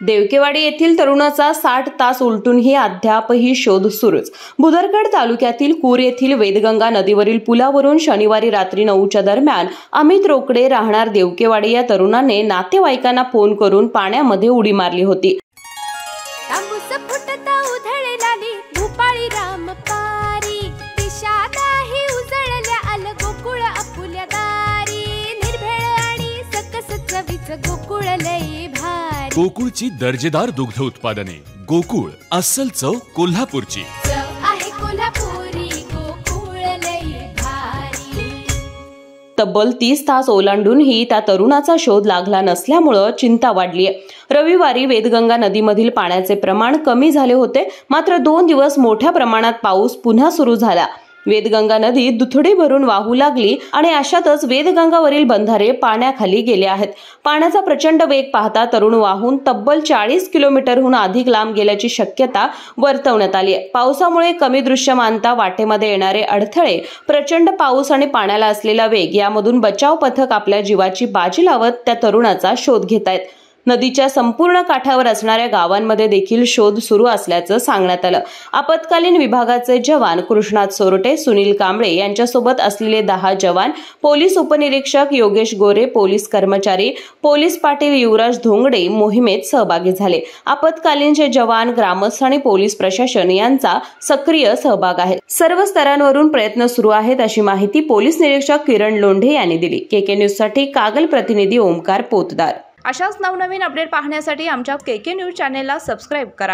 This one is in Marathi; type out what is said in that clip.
देवकेवाडी येथील तरुणाचा 60 तास उलटूनही अद्यापही शोध सुरूच। बुदरगड तालुक्यातील कूर येथील वेदगंगा नदीवरील पुलावरून शनिवारी रात्री 9च्या दरम्यान अमित रोकडे राहणार देवकेवाडी या तरुणाने नातेवाईकांना फोन करून पाण्यामध्ये उडी मारली होती। गोकुळची दर्जेदार दुग्ध उत्पादने। गोकुळ, अस्सल चव कोल्हापूरची। तब्बल 30 तास ओलांडूनही त्या तरुणाचा शोध लागला नसल्यामुळे चिंता वाढली आहे। रविवारी वेदगंगा नदीमधील पाण्याचे प्रमाण कमी झाले होते, मात्र 2 दिवस मोठ्या प्रमाणात पाऊस पुन्हा सुरू झाला। वेदगंगा नदी दुथडी भरून वाहू लागली आणि अशातच वेदगंगावरील बंधारे पाण्याखाली गेले आहेत। पाण्याचा प्रचंड वेग पाहता तरुण वाहून तब्बल 40 किलोमीटरहून अधिक लांब गेल्याची शक्यता वर्तवण्यात आली आहे। पावसामुळे कमी दृश्यमानता, वाटेमध्ये येणारे अडथळे, प्रचंड पाऊस आणि पाण्याला असलेला वेग यामधून बचाव पथक आपल्या जीवाची बाजी लावत त्या तरुणाचा शोध घेत आहेत। नदीच्या संपूर्ण काठावर असणाऱ्या गावांमध्ये देखील शोध सुरू असल्याचं सांगण्यात आलं। आपत्कालीन विभागाचे जवान कृष्णात सोरटे, सुनील कांबळे यांच्यासोबत असलेले 10 जवान, पोलीस उपनिरीक्षक योगेश गोरे, पोलीस कर्मचारी, पोलीस पाटील युवराज धोंगडे मोहिमेत सहभागी झाले। आपत्कालीनचे जवान, ग्रामस्थ आणि पोलीस प्रशासन यांचा सक्रिय सहभाग आहे। सर्व स्तरांवरून प्रयत्न सुरू आहेत, अशी माहिती पोलीस निरीक्षक किरण लोंढे यांनी दिली। केके न्यूज साठी कागल प्रतिनिधी ओमकार पोतदार। अशाच नवनवीन अपडेट पाहण्यासाठी आमच्या केके न्यूज चॅनेलला सबस्क्राइब करा।